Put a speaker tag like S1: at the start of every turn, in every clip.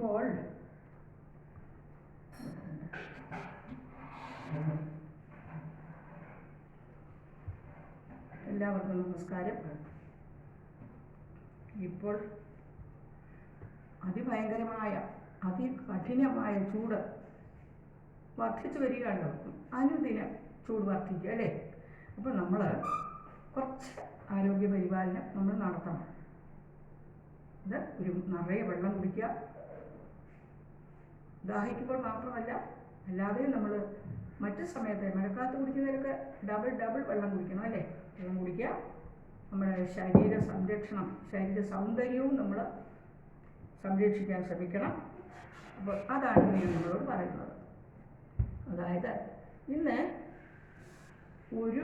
S1: ഇപ്പോൾ എല്ലാവർക്കും നമസ്കാരം. ഇപ്പോൾ അതിഭയങ്കരമായ അതികഠിനമായ ചൂട് വർദ്ധിച്ചു വരികയാണല്ലോ. അനുദിനം ചൂട് വർദ്ധിക്കുക അല്ലേ? അപ്പോൾ നമ്മൾ കുറച്ച് ആരോഗ്യ പരിപാലനം നമ്മൾ നടത്തണം. ഇത് നിറയെ വെള്ളം കുടിക്കുക. ദാഹിക്കുമ്പോൾ മാത്രമല്ല, അല്ലാതെ നമ്മൾ മറ്റു സമയത്ത് മഴക്കാലത്ത് കുടിക്കുന്നതിലൊക്കെ ഡബിൾ വെള്ളം കുടിക്കണം അല്ലേ? വെള്ളം കുടിക്കുക. നമ്മുടെ ശരീര സംരക്ഷണം, ശരീര സൗന്ദര്യവും നമ്മൾ സംരക്ഷിക്കാൻ ശ്രമിക്കണം. അപ്പോൾ അതാണ് ഞാൻ നിങ്ങളോട് പറയുന്നത്. അതായത് ഇന്ന് ഒരു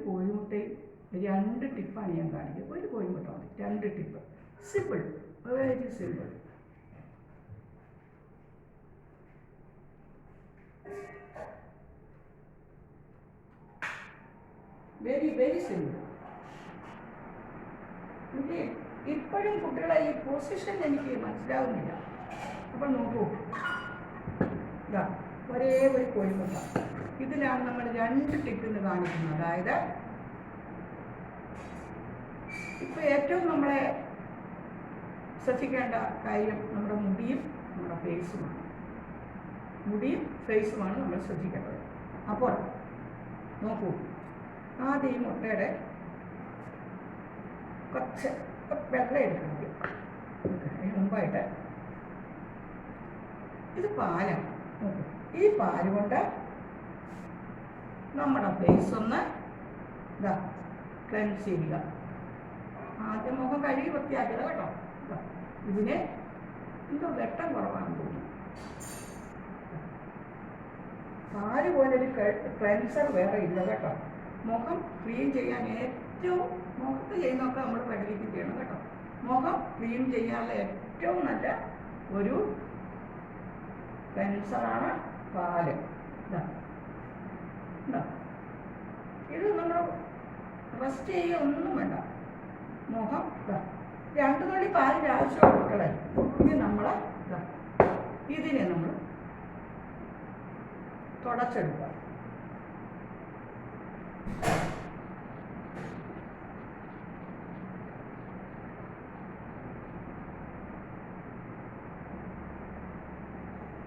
S1: കോഴിമുട്ടയും 2 ടിപ്പാണ് ഞാൻ കാണിക്കുന്നത്. ഒരു കോഴിമുട്ട മതി, 2 tip. Simple, very simple. Very simple. എനിക്ക് ഇപ്പോഴും കുട്ടികളെ ഈ പൊസിഷൻ എനിക്ക് മനസ്സിലാവുന്നില്ല. അപ്പം നോക്കൂ, ഇതാ ഒരേ ഒരു കോഴിമുട്ട. ഇതിലാണ് നമ്മൾ 2 ടിപ്പെന്ന് കാണിക്കുന്നത്. അതായത് ഇപ്പം ഏറ്റവും നമ്മളെ ശ്രദ്ധിക്കേണ്ട കാര്യം നമ്മുടെ മുടിയും നമ്മുടെ ഫേസുമാണ്. മുടിയും ഫേസുമാണ് നമ്മൾ ശ്രദ്ധിക്കേണ്ടത്. അപ്പോൾ നോക്കൂ, ആദ്യം ഈ മുട്ടയുടെ കുറച്ച് വെള്ളം എടുക്കണം. അതിന് മുമ്പായിട്ട് ഇത് പാലാണ്. നോക്കൂ, ഈ പാല് കൊണ്ട് നമ്മുടെ ഫേസ് ഒന്ന് ക്ലെൻസ് ചെയ്യുക. ആദ്യം മുഖം കഴുകി വൃത്തിയാക്കിയത് കേട്ടോ. ഇതിന് എന്തോ വെട്ടം കുറവാണെന്ന് തോന്നുന്നു. പാല് പോലൊരു ക്ലെൻസർ വേറെ ഇല്ല കേട്ടോ. മുഖം ക്ലീൻ ചെയ്യാൻ ഏറ്റവും, മുഖത്ത് ചെയ്യുന്നതൊക്കെ നമ്മൾ വെള്ളരിക്കും ചെയ്യണം കേട്ടോ. മുഖം ക്ലീൻ ചെയ്യാനുള്ള ഏറ്റവും നല്ല ഒരു ക്ലെൻസറാണ് പാല്. ഇത് നമ്മൾ റെസ്റ്റ് ചെയ്യുക ഒന്നും വേണ്ട. മുഖം 2 തുള്ളി പാലിൻ്റെ ആവശ്യമുള്ള മക്കളെ. ഇനി നമ്മൾ ഇതിനെ നമ്മൾ തുടച്ചെടുക്കുക.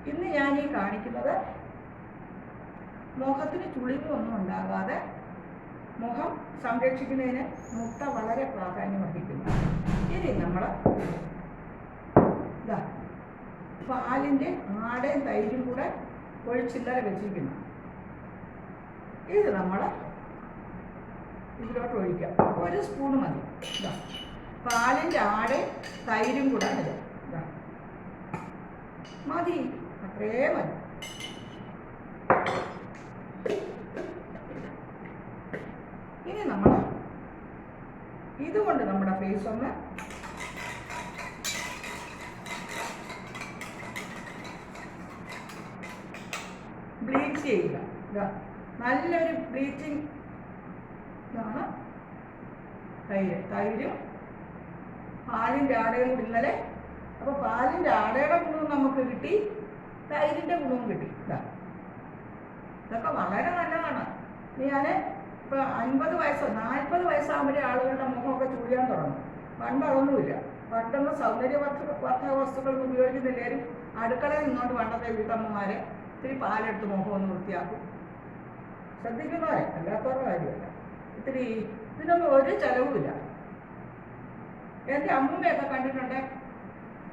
S1: ഇന്ന് ഞാൻ ഈ കാണിക്കുന്നത് മുഖത്തിന് ചുളിവൊന്നും ഉണ്ടാകാതെ മുഖം സംരക്ഷിക്കുന്നതിന് മുട്ട വളരെ പ്രാധാന്യം വഹിക്കുന്നു. ഇനി നമ്മൾ പാലിൻ്റെ ആടയും തൈരും കൂടെ ഒഴിച്ചില്ലറ വെച്ചിരിക്കുന്നു. ഇത് നമ്മൾ ഇതിലോട്ട് ഒഴിക്കാം. 1 സ്പൂൺ മതി. പാലിൻ്റെ ആടയും തൈരും കൂടെ മതി, അത്രേ മതി. ഇനി നമ്മൾ ഇതുകൊണ്ട് നമ്മുടെ ഫേസ് ഒന്ന് ബ്ലീച്ച് ചെയ്യുക. നല്ലൊരു ബ്ലീച്ചിങ് ഇതാണ് തൈരും പാലിൻ്റെ ആടയും കൂടി ഇന്നലെ. അപ്പോൾ പാലിൻ്റെ ആടയുടെ ഗുണവും നമുക്ക് കിട്ടി, തൈരിൻ്റെ ഗുണവും കിട്ടി. ഇതൊക്കെ വളരെ നല്ലതാണ്. ഞാൻ ഇപ്പോൾ 50 വയസ്സ് 40 വയസ്സാകുമ്പോഴേ ആളുകളുടെ മുഖമൊക്കെ ചുളിയാൻ തുടങ്ങും. പണ്ട് അതൊന്നുമില്ല. പണ്ടൊന്നും സൗന്ദര്യവർദ്ധക വസ്തുക്കളൊന്നും ഉപയോഗിക്കുന്നില്ലാരും. അടുക്കളയിൽ നിന്നുകൊണ്ട് പണ്ടത്തെ വീട്ടമ്മമാരെ ഇത്തിരി പാലെടുത്ത് മുഖം ഒന്ന് വൃത്തിയാക്കും. ശ്രദ്ധിക്കുന്നവരെ, അല്ലാത്തവരുടെ കാര്യമല്ല. ഇത്തിരി ഇതിനൊന്നും ഒരു ചിലവുമില്ല. എൻ്റെ അമ്മൂമ്മയൊക്കെ കണ്ടിട്ടുണ്ട്,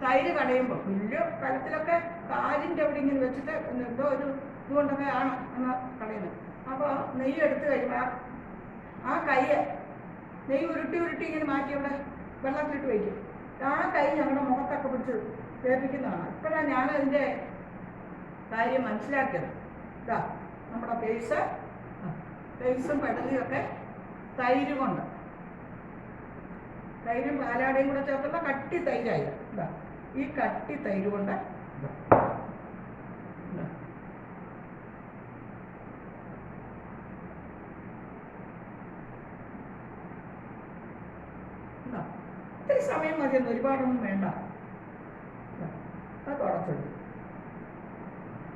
S1: തൈര് കടയുമ്പോൾ വലിയ കലത്തിലൊക്കെ കാലിൻ്റെ അവിടെ ഇങ്ങനെ വെച്ചിട്ട് എന്തോ ഒരു ഇതുകൊണ്ടൊക്കെ ആണ് എന്ന് കടയുന്നത്. അപ്പോൾ നെയ്യ് എടുത്ത് കഴിയുമ്പോൾ ആ കൈ നെയ്യ് ഉരുട്ടി ഇങ്ങനെ മാറ്റി അവിടെ വെള്ളത്തിലിട്ട് വയ്ക്കും. ആ കൈ ഞങ്ങളുടെ മുഖത്തൊക്കെ പിടിച്ച് വേപ്പിക്കുന്നതാണ്. ഇപ്പോഴാണ് ഞാനതിൻ്റെ കാര്യം മനസ്സിലാക്കിയത്. നമ്മുടെ ഫേസും പെടലിയൊക്കെ തൈര് കൊണ്ട്, തൈരും പാലാടയും കൂടെ ചേർത്തുള്ള കട്ടി തൈരായി. ഈ കട്ടി തൈര് കൊണ്ട് ഇത്തിരി സമയം മതിയെന്ന്, ഒരുപാടൊന്നും വേണ്ട. അത് തുടച്ചെടുത്തു.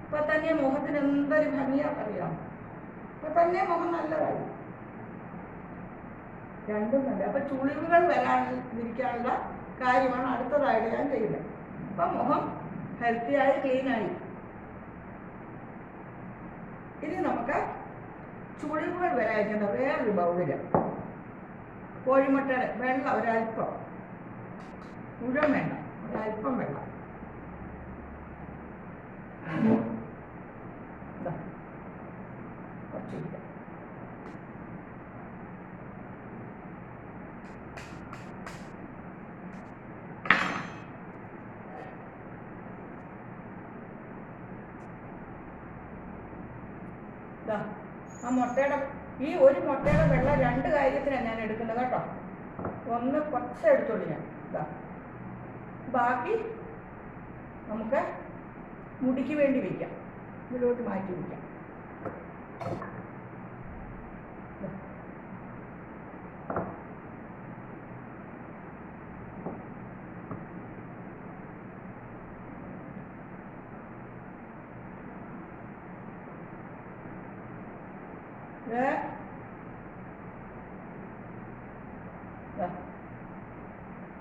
S1: ഇപ്പൊ തന്നെ മുഖത്തിന് എന്തൊരു ഭംഗിയാണെന്നറിയാം. ഇപ്പൊ തന്നെ മുഖം നല്ലതായി. രണ്ടും നല്ല. അപ്പൊ ചുളിവുകൾ വരാതിരിക്കാനുള്ള കാര്യമാണ് അടുത്തതായിട്ട് ഞാൻ ചെയ്യുന്നത്. അപ്പൊ മുഖം ഹെൽത്തിയായി ക്ലീനായി. ഇനി നമുക്ക് ചുളിവുകൾ വരാതിരിക്കുന്ന വേറൊരു ബൗളില് കോഴിമുട്ടയുടെ വെള്ളം ഒരല്പം, മുഴുവൻ വേണ്ട, ഒരല്പം വെള്ളം കുറച്ചില്ല. ആ മുട്ടയുടെ ഈ ഒരു മുട്ടയുടെ വെള്ളം രണ്ട് കാര്യത്തിനാണ് ഞാൻ എടുക്കുന്നത് കേട്ടോ. ഒന്ന് കുറച്ച് എടുത്തോളൂ ഞാൻ. ബാക്കി നമുക്ക് മുടിക്ക് വേണ്ടി വയ്ക്കാം, ഇതിലോട്ട് മാറ്റി വയ്ക്കാം.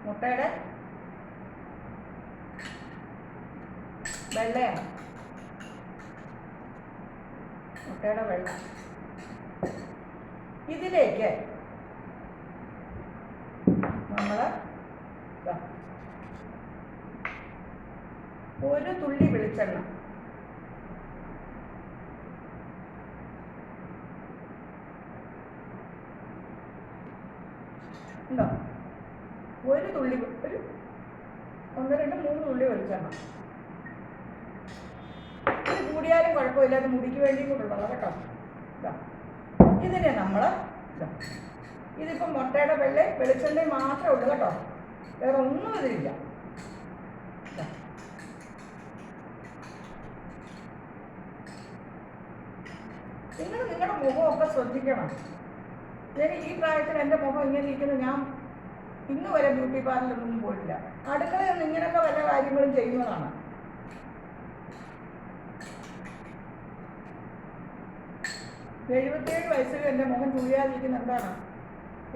S1: മുട്ടയുടെ വെള്ളയാണ്, മുട്ടയുടെ വെള്ളം. ഇതിലേക്ക് നമ്മൾ ഒരു തുള്ളി വെളിച്ചെണ്ണ, ഉണ്ടോ, ഒരു തുള്ളി, ഒരു 1, 2, 3 തുള്ളി വെളിച്ചെണ്ണ. ഇത് കൂടിയാലും കുഴപ്പമില്ല, അത് മുടിക്ക് വേണ്ടിയും കൂടെ കേട്ടോ. ഇതിനെ നമ്മൾ ഇതിപ്പം മുട്ടയുടെ വെളിച്ചെണ്ണയും മാത്രമേ ഉള്ളൂ കേട്ടോ, വേറെ ഒന്നും ഇതിലില്ല. നിങ്ങൾ നിങ്ങളുടെ മുഖമൊക്കെ ശ്രദ്ധിക്കണം. ഈ പ്രായത്തിൽ എൻ്റെ മുഖം ഇങ്ങനെ ഇരിക്കുന്നത് ഞാൻ ഇന്ന് വരെ ബ്യൂട്ടി പാർലറിലൊന്നും പോയിട്ടില്ല. അടുക്കളയിൽ നിന്ന് ഇങ്ങനെയൊക്കെ വല്ല കാര്യങ്ങളും ചെയ്യുന്നതാണ്. എഴുപത്തിയേഴ് വയസ്സിൽ എൻ്റെ മുഖം ചുളിയാതിരിക്കുന്ന എന്താണ്?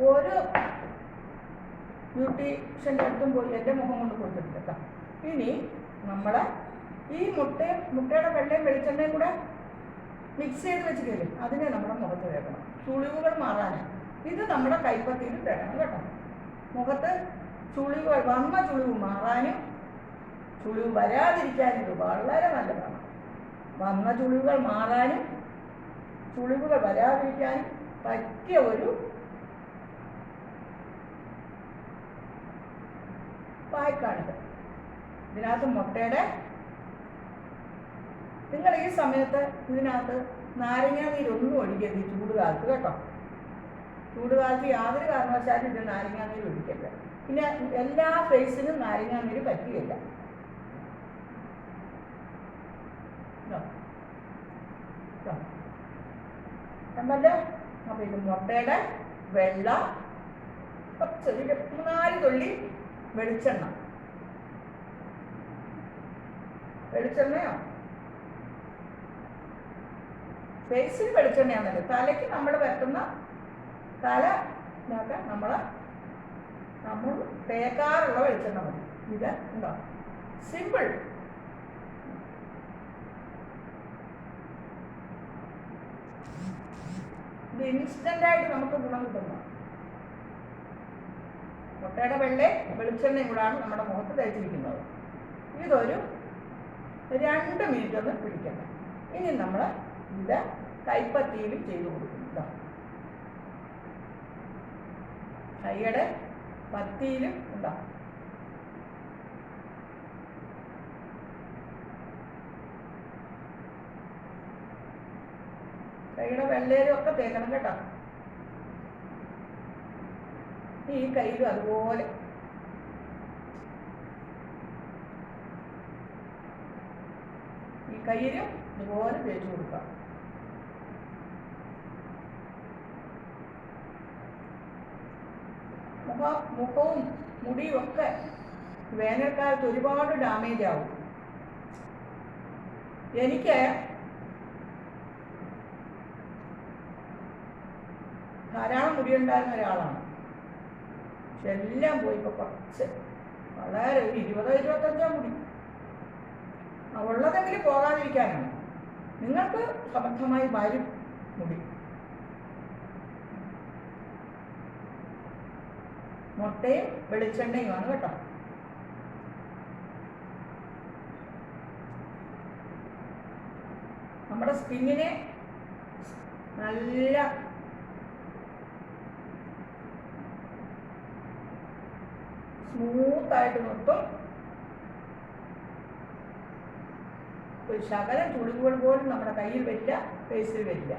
S1: ഒരു ബ്യൂട്ടീഷ്യൻ്റെ അടുത്തും പോയി എൻ്റെ മുഖം കൊണ്ട് കൊടുത്തിട്ടില്ല കേട്ടോ. ഇനി നമ്മൾ ഈ മുട്ടയുടെ വെള്ളയും വെളിച്ചെണ്ണയും കൂടെ മിക്സ് ചെയ്ത് വെച്ചിട്ടില്ലേ, അതിനെ നമ്മുടെ മുഖത്ത് തേക്കണം, ചുളിവുകൾ മാറാൻ. ഇത് നമ്മുടെ കൈപ്പത്തിയിൽ തേക്കണം കേട്ടോ. മുഖത്ത് ചുളിവുകൾ വന്ന ചുളിവ് മാറാനും ചുളിവ് വരാതിരിക്കാനും ഇത് വളരെ നല്ലതാണ്. വന്ന ചുളിവുകൾ മാറാനും ചുളിവുകൾ വരാതിരിക്കാനും പറ്റിയ ഒരു പായ്ക്കാണിത്. ഇതിനകത്ത് മുട്ടയുടെ, നിങ്ങൾ ഈ സമയത്ത് ഇതിനകത്ത് നാരങ്ങ നീരൊന്നും ഒഴിക്കരുത് ഈ ചൂടുകാലത്ത് കേട്ടോ. ചൂടുകാലത്ത് യാതൊരു കാരണവശാലും ഇത് നാരങ്ങ നീര് ഒഴിക്കരുത്. പിന്നെ എല്ലാ ഫേസിനും നാരങ്ങ നീര് പറ്റുകയില്ല. കണ്ടല്ലോ. അപ്പൊ ഇത് മുട്ടയുടെ വെള്ള, കുറച്ചൊരു 4 തുള്ളി വെളിച്ചെണ്ണയോ ഫേസിൽ വെളിച്ചെണ്ണയാണല്ലോ. തലയ്ക്ക് നമ്മൾ വെക്കുന്ന തല നമ്മൾ തേക്കാറുള്ള വെളിച്ചെണ്ണ മതി. ഇത് ഉണ്ടോ, സിമ്പിൾ. ഇത് ഇൻസ്റ്റൻ്റായിട്ട് നമുക്ക് ഗുണം കിട്ടുന്നു. മുട്ടയുടെ വെളിച്ചെണ്ണയും കൂടാണ് നമ്മുടെ മുഖത്ത് തേച്ചിരിക്കുന്നത്. ഇതൊരു 2 മിനിറ്റ് ഒന്ന് പിടിക്കണം. ഇനി നമ്മൾ ഇത് കൈപ്പത്തിയിലും ചെയ്തു കൊടുക്കുന്നു. കൈയുടെ പത്തിയിലും ഉണ്ടാവും. കൈയുടെ വെള്ളയിലും ഒക്കെ തേക്കണം കേട്ടോ. ഈ കയ്യിലും അതുപോലെ. ഈ കയ്യിലും ഇതുപോലെ തേച്ച് കൊടുക്കാം. മുഖവും മുടിയും ഒക്കെ വേനൽക്കാലത്ത് ഒരുപാട് ഡാമേജ് ആവും. എനിക്ക് ധാരാളം മുടിയുണ്ടായിരുന്ന ഒരാളാണ്. പക്ഷെ എല്ലാം പോയി. ഇപ്പോൾ കുറച്ച് വളരെ 20-25 മുടി. ഉള്ളതെങ്കിലും പോകാതിരിക്കാനാണ്. നിങ്ങൾക്ക് സമർത്ഥമായി വരും മുടി. മുട്ടയും വെളിച്ചെണ്ണയുമാണ് കേട്ടോ. നമ്മുടെ സ്കിന്നിനെ നല്ല സ്മൂത്തായിട്ട് നിർത്തും. ഒരു ശകലം ചുളിവുകൾ പോലും നമ്മുടെ കയ്യിൽ വരില്ല, ഫേസിൽ വരില്ല.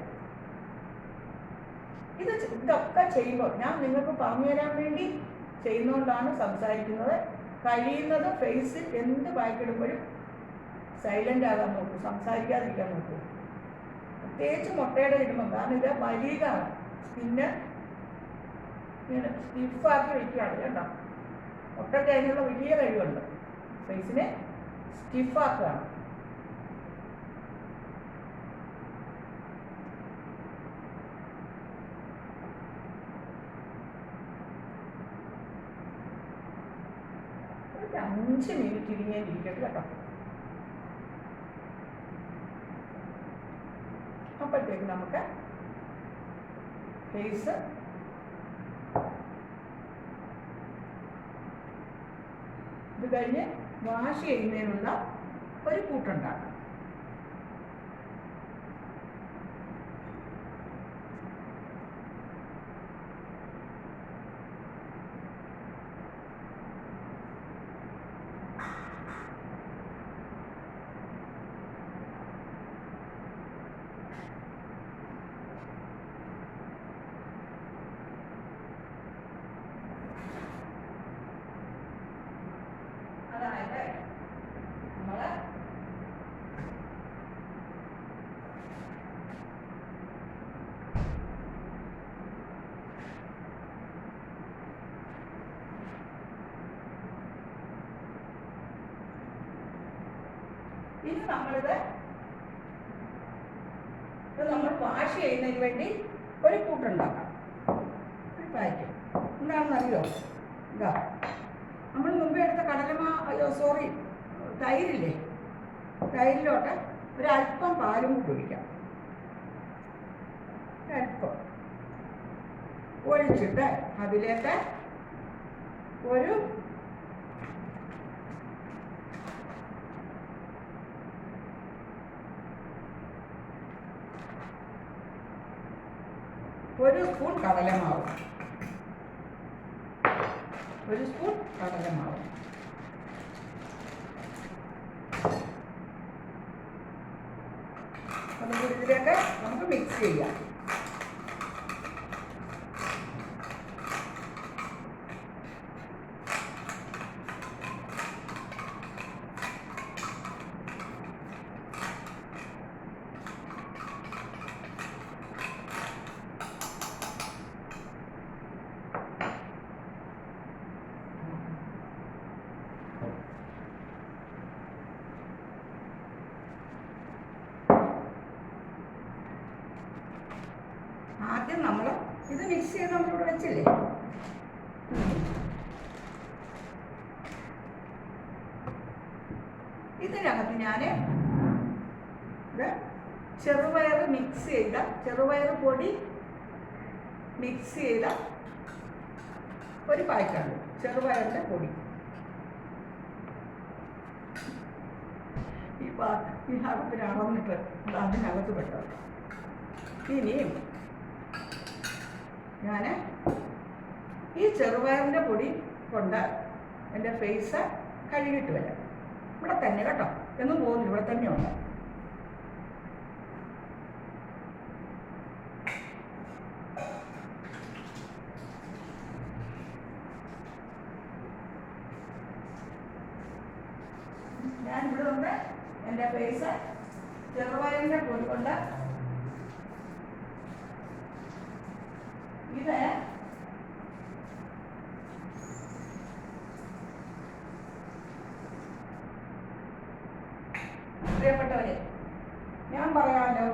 S1: ഇതൊക്കെ ചെയ്യുമ്പോൾ ഞാൻ നിങ്ങൾക്ക് പറഞ്ഞു തരാൻ വേണ്ടി ചെയ്യുന്നതുകൊണ്ടാണ് സംസാരിക്കുന്നത്. കഴിയുന്നത് ഫേസിൽ എന്ത് പാക്കിടുമ്പോഴും സൈലൻ്റ് ആകാൻ നോക്കൂ, സംസാരിക്കാതിരിക്കാൻ നോക്കൂ. പ്രത്യേകിച്ച് മുട്ടയുടെ ഇടുമ്പോൾ, കാരണം ഇത് വലിയതാണ്. സ്കിന്ന് ഇങ്ങനെ സ്റ്റിഫാക്കി വയ്ക്കുകയാണ് കേട്ടോ. മുട്ടയ്ക്ക് അതിനുള്ള വലിയ കഴിവുണ്ട്, ഫേസിനെ സ്റ്റിഫാക്കുകയാണ്. ഒരു 5 മിനിറ്റ് ഇരിക്കട്ടെ കേട്ടോ. അപ്പോഴത്തേക്ക് നമുക്ക് ഫേസ് ഇത് കഴിഞ്ഞ് വാഷ് ചെയ്യുന്നതിനുള്ള ഒരു കൂട്ടുണ്ടാക്കാം. ഇനി നമ്മൾ വാഷ് ചെയ്യുന്നതിന് വേണ്ടി ഒരു കൂട്ടുണ്ടാക്കാം. ഒരു പായ്ക്ക് എന്താണെന്നറിയോ? ഇതാ നമ്മൾ മുമ്പേ എടുത്ത തൈരില്ലേ, തൈരിലോട്ട് ഒരല്പം പാലും കൂടി ഒഴിക്കാം. അല്പം ഒഴിച്ചിട്ട് അതിലേക്ക് ഒരു സ്പൂൺ കടലമാവ്, അതുകൂടി ഇതിലേക്ക് നമുക്ക് മിക്സ് ചെയ്യാം. ആദ്യം നമ്മൾ ഇത് മിക്സ് ചെയ്ത് നമ്മളിവിടെ വെച്ചില്ലേ, ഇതിനകത്ത് ഞാൻ ചെറുപയർ പൊടി മിക്സ് ചെയ്ത ഒരു പായ്ക്കാണ്. ചെറുപയറിൻ്റെ പൊടി ഈ ഭാഗത്തിന് അളന്നിട്ട് അതിനകത്ത് പെട്ടത്. ഇനിയും ഞാൻ ഈ ചെറുപയറിൻ്റെ പൊടി കൊണ്ട് എൻ്റെ ഫേസ് കഴുകിയിട്ട് വരാം. ഇവിടെ തന്നെ കേട്ടോ, എന്നും പോകുന്നില്ല, ഇവിടെ തന്നെ ഉണ്ട്. ഞാനിവിടെ ഉണ്ട് എൻ്റെ ഫേസ് ചെറുപയറിൻ്റെ പൊടി കൊണ്ട് ഇത് പ്രിയപ്പെട്ടവരെ, പറയാമല്ലോ.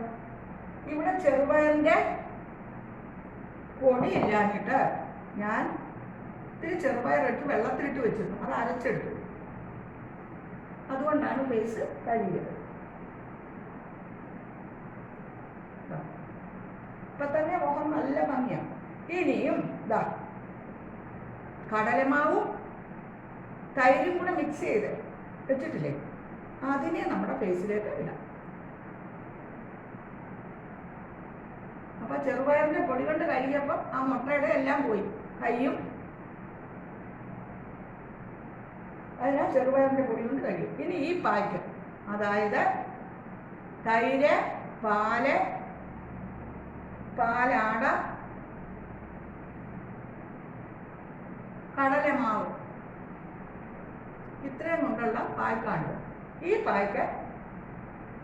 S1: ഇവിടെ ചെറുപയറിൻ്റെ പൊടി ഇല്ലാഞ്ഞിട്ട് ഞാൻ ഇത്തിരി ചെറുപയറിട്ട് വെള്ളത്തിലിട്ട് വെച്ചിരുന്നു, അത് അരച്ചെടുത്തു. അതുകൊണ്ടാണ് ബേസ് കഴുകിയത്. ഇപ്പം തന്നെ മുഖം നല്ല ഭംഗിയാണ്. ഇനിയും ഇതാ കടലമാവും തൈരും കൂടെ മിക്സ് ചെയ്ത് വെച്ചിട്ടില്ലേ, അതിനെ നമ്മുടെ ഫേസിലേക്ക് ഇടാം. അപ്പോൾ ചെറുപയറിൻ്റെ പൊടി കൊണ്ട് കഴുകിയപ്പോൾ ആ മുട്ടയുടെ എല്ലാം പോയി, കയ്യും അതിനാൽ ചെറുപയറിൻ്റെ പൊടി കൊണ്ട് കഴിയും. ഇനി ഈ പായ്ക്ക്, അതായത് തൈര്, പാലാട, കടലമാവ്, ഇത്രയും കൊണ്ടുള്ള പായ്ക്കാണ്. ഈ പായ്ക്ക്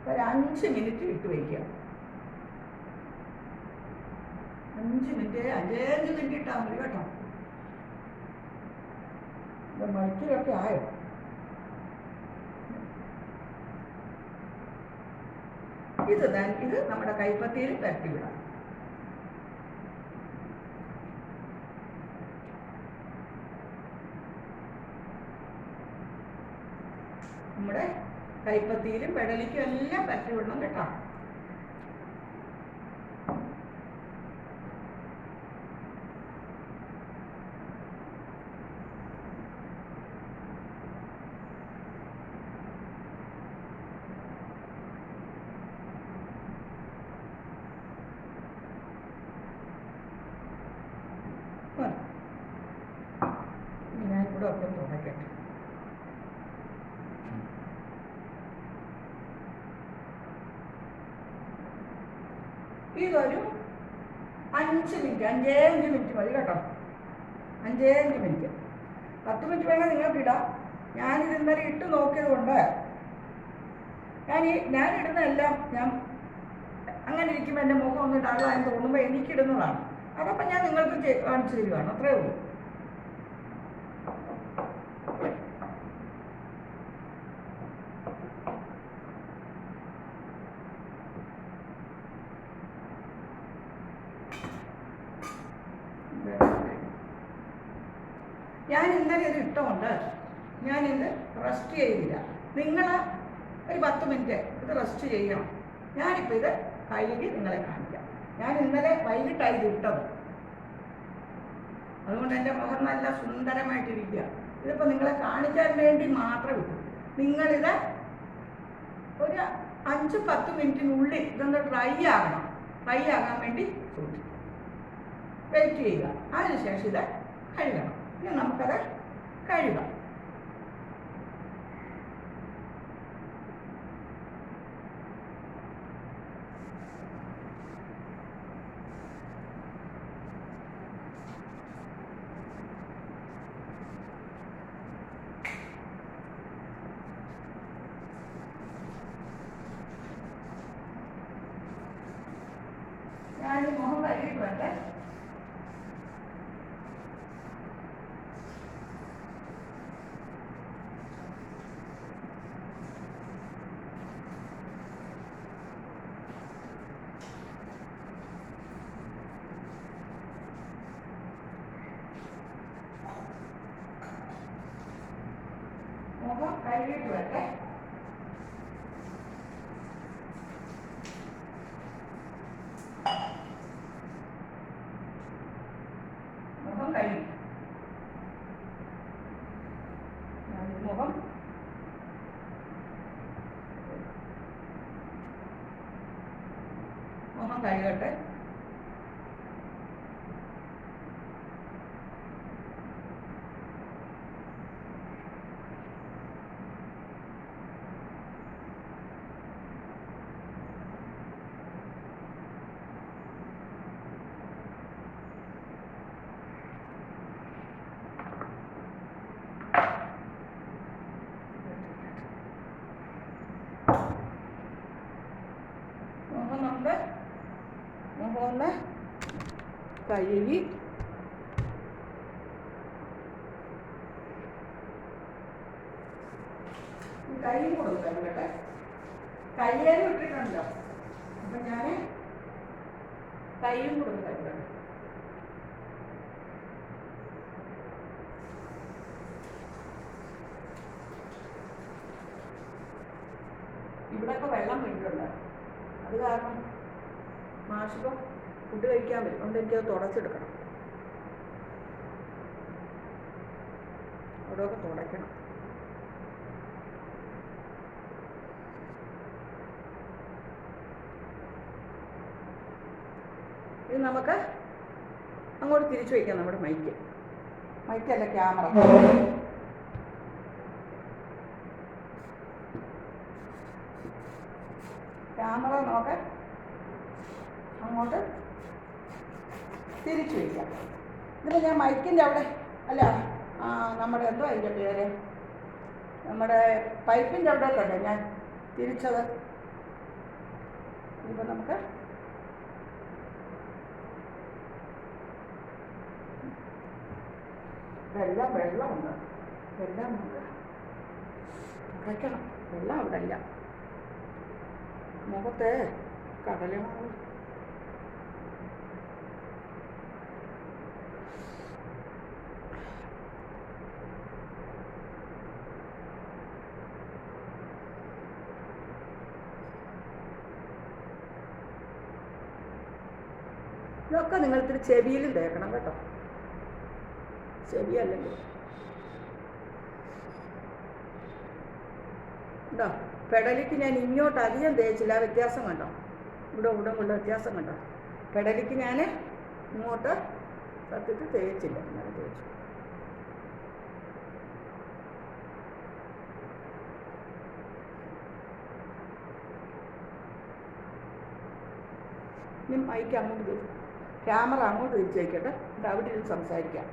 S1: ഒരു 5 മിനിറ്റ് ഇട്ട് വയ്ക്കുക. 5 മിനിറ്റ് ഇട്ടാൽ മതി കേട്ടോ. മൈക്കിലൊക്കെ ആയോ? ഇത് നമ്മുടെ കൈപ്പത്തിയിൽ പരത്തി വിടാം. നമ്മുടെ കൈപ്പത്തിയിലും പെടലിക്കും എല്ലാം പരത്തി വിടണം കേട്ടോ. ഞാൻ കൂടെ ഒക്കെ തുടക്കട്ടെ. ഇതൊരു 5 മിനിറ്റ്, 5 മിനിറ്റ് മതി കേട്ടോ. 5 മിനിറ്റ്. 10 മിനിറ്റ് വേണം നിങ്ങൾക്ക് ഇടാം. ഞാനിത് ഇന്നലെ ഇട്ട് നോക്കിയത് കൊണ്ട് ഞാനിടുന്ന എല്ലാം ഞാൻ അങ്ങനെ ഇരിക്കുമ്പോൾ എൻ്റെ മുഖം ഒന്ന് ഇടാമെന്ന് തോന്നുമ്പോൾ എനിക്കിടുന്നതാണ്. അതപ്പം ഞാൻ നിങ്ങൾക്ക് കാണിച്ചു തരുവാണ്, അത്രേ ഉള്ളൂ. ഞാൻ ഇന്നലെ ഇത് ഇട്ടുകൊണ്ട് ഞാനിത് റെസ്റ്റ് ചെയ്തില്ല. നിങ്ങൾ ഒരു 10 മിനിറ്റ് ഇത് റെസ്റ്റ് ചെയ്യണം. ഞാനിപ്പോൾ ഇത് കഴുകി നിങ്ങളെ കാണിക്കാം. ഞാൻ ഇന്നലെ വൈകിട്ടായി ഇത് ഇട്ടത്, അതുകൊണ്ട് എൻ്റെ മുഖം നല്ല സുന്ദരമായിട്ടിരിക്കുക. ഇതിപ്പോൾ നിങ്ങളെ കാണിക്കാൻ വേണ്ടി മാത്രം ഇട്ടു. നിങ്ങളിത് ഒരു 5-10 മിനിറ്റിനുള്ളിൽ ഇതൊന്ന് ഡ്രൈ ആകണം. ഡ്രൈ ആകാൻ വേണ്ടി സൂക്ഷിക്കുക, വെയിറ്റ് ചെയ്യുക. അതിനുശേഷം ഇത് കഴുകണം. ഇനി നമുക്കത് കഴുകാം. ഞാൻ മുഖം കഴുകിയിട്ട് വരട്ടെ. മുഖം കഴുകിയിട്ട് വരട്ടെ. മുഖം കഴുകി. മുഖം കഴുകട്ടെ. മുഖം ഒന്ന് കഴുകി കൈയും കൊടുക്കാം കേട്ടെ. കയ്യേലും ഇട്ടിട്ടുണ്ടോ? അപ്പം ഞാൻ കൈയും കൂടെ കഴുകണം. ഇവിടെയൊക്കെ വെള്ളം വീണിട്ടുണ്ട്. അത് കാരണം മാഷിപ്പം ഫുഡ് കഴിക്കാൻ വരും. അതുകൊണ്ട് എനിക്കത് തുടച്ചെടുക്കണം. അവിടെയൊക്കെ തുടയ്ക്കണം. ഇത് നമുക്ക് അങ്ങോട്ട് തിരിച്ചു വയ്ക്കാം. നമ്മുടെ മൈക്കല്ല ക്യാമറ. ക്യാമറ നമുക്ക് അങ്ങോട്ട് തിരിച്ചു വയ്ക്കാം. ഇതിപ്പോൾ ഞാൻ മൈക്കിൻ്റെ അവിടെ അല്ല നമ്മുടെ എന്തോ അതിൻ്റെ പേര്, നമ്മുടെ പൈപ്പിൻ്റെ അവിടെ തന്നെ ഞാൻ തിരിച്ചത്. ഇപ്പം നമുക്ക് ഇതെല്ലാം വെള്ളമുണ്ട്. ഇതെല്ലാം നമുക്ക് കുറയ്ക്കണം. വെള്ളം അവിടെ ഇല്ല. മുഖത്ത് കടലമാവ് ഇതൊക്കെ നിങ്ങൾ ഇത്തിരി ചെവിയിലും തേക്കണം കേട്ടോ. ചെവിയല്ലെങ്കിൽ ഉണ്ടോ? പെടലിക്ക് ഞാൻ ഇങ്ങോട്ട് അധികം തേച്ചില്ല. വ്യത്യാസം കണ്ടോ? ഇവിടെ ഉള്ള വ്യത്യാസം കണ്ടോ? പെടലിക്ക് ഞാൻ ഇങ്ങോട്ട് സത്യത്തിൽ തേച്ചില്ല. ഞാൻ തേച്ചു. ഇനി മൈക്ക് അങ്ങോട്ട് ക്യാമറ അങ്ങോട്ട് തിരിച്ചു വയ്ക്കട്ടെ. എന്നിട്ട് അവിടെ ഇരുന്ന് സംസാരിക്കാം.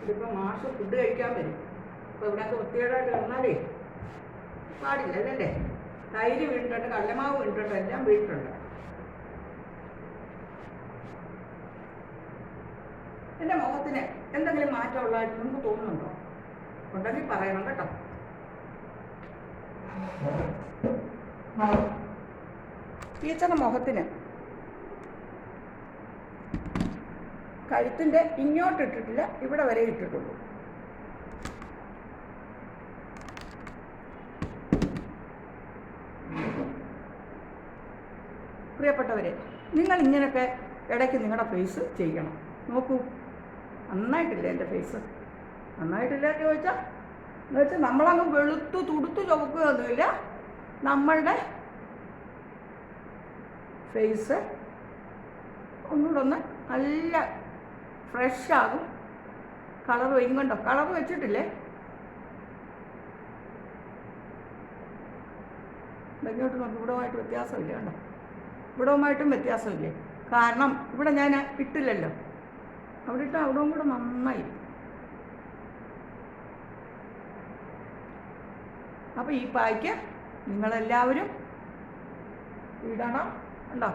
S1: ഇതിപ്പോൾ മാഷ് ഫുഡ് കഴിക്കാൻ വരും. അപ്പോൾ ഇവിടെയൊക്കെ വൃത്തികേടായിട്ട് കിടന്നാലേ പാടില്ല അല്ലേ? തൈര് വീണിട്ടുണ്ട്, കടലമാവ് വീണിട്ടുണ്ട്, എല്ലാം വീണിട്ടുണ്ട്. എൻ്റെ മുഖത്തിന് എന്തെങ്കിലും മാറ്റമുള്ളതായിട്ട് നിങ്ങൾക്ക് തോന്നുന്നുണ്ടോ? ഉണ്ടെങ്കിൽ പറയണം കേട്ടോ. ടീച്ചറുടെ മുഖത്തിന് കഴുത്തിൻ്റെ ഇങ്ങോട്ട് ഇട്ടിട്ടില്ല, ഇവിടെ വരെ ഇട്ടിട്ടുള്ളൂ. പ്രിയപ്പെട്ടവരെ, നിങ്ങൾ ഇങ്ങനെയൊക്കെ ഇടയ്ക്ക് നിങ്ങളുടെ ഫേസ് ചെയ്യണം. നോക്കൂ, നന്നായിട്ടില്ല എൻ്റെ ഫേസ്. നന്നായിട്ടില്ല എന്ന് ചോദിച്ചാൽ നമ്മളങ്ങ് വെളുത്തു തുടുത്തു ചുവക്കുകയൊന്നുമില്ല. നമ്മളുടെ ഫേസ് ഒന്നുകൂടെ ഒന്ന് നല്ല ഫ്രഷാകും. കളർ വയ്ക്കും. കണ്ടോ? കളർ വെച്ചിട്ടില്ലേ? ഇങ്ങോട്ട് നോക്കി. ഇവിടവുമായിട്ട് വ്യത്യാസമില്ല. കണ്ടോ? ഇവിടവുമായിട്ടും വ്യത്യാസമില്ലേ? കാരണം ഇവിടെ ഞാൻ ഇട്ടില്ലല്ലോ. അവിടെ ഇട്ട് അവിടവും കൂടെ നന്നായി. അപ്പോൾ ഈ പായ്ക്ക് നിങ്ങളെല്ലാവരും ഇടണം. ഉണ്ടോ?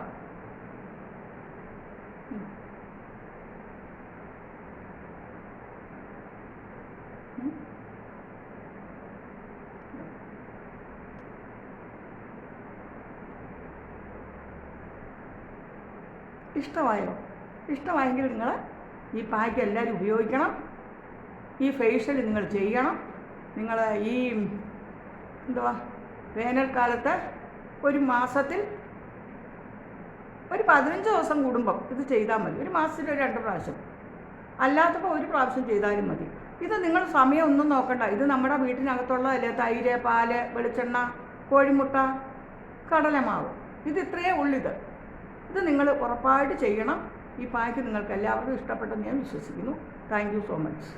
S1: ഇഷ്ടമായോ? ഇഷ്ടമായെങ്കിൽ നിങ്ങൾ ഈ പായ്ക്ക് എല്ലാവരും ഉപയോഗിക്കണം. ഈ ഫേഷ്യൽ നിങ്ങൾ ചെയ്യണം. നിങ്ങൾ ഈ വേനൽക്കാലത്ത് ഒരു മാസത്തിൽ ഒരു 15 ദിവസം കൂടുമ്പം ഇത് ചെയ്താൽ മതി. ഒരു മാസത്തിൽ ഒരു 2 പ്രാവശ്യം. അല്ലാത്തപ്പോൾ ഒരു പ്രാവശ്യം ചെയ്താലും മതി. ഇത് നിങ്ങൾ സമയം ഒന്നും നോക്കണ്ട. ഇത് നമ്മുടെ വീട്ടിനകത്തുള്ളതല്ലേ. തൈര്, പാല്, വെളിച്ചെണ്ണ, കോഴിമുട്ട, കടലമാവ്. ഇത് ഇത്രയേ ഉള്ളിത്. ഇത് നിങ്ങൾ ഉറപ്പായിട്ട് ചെയ്യണം. ഈ പായ്ക്ക് നിങ്ങൾക്ക് എല്ലാവർക്കും ഇഷ്ടപ്പെട്ടെന്ന് ഞാൻ വിശ്വസിക്കുന്നു. Thank you so much.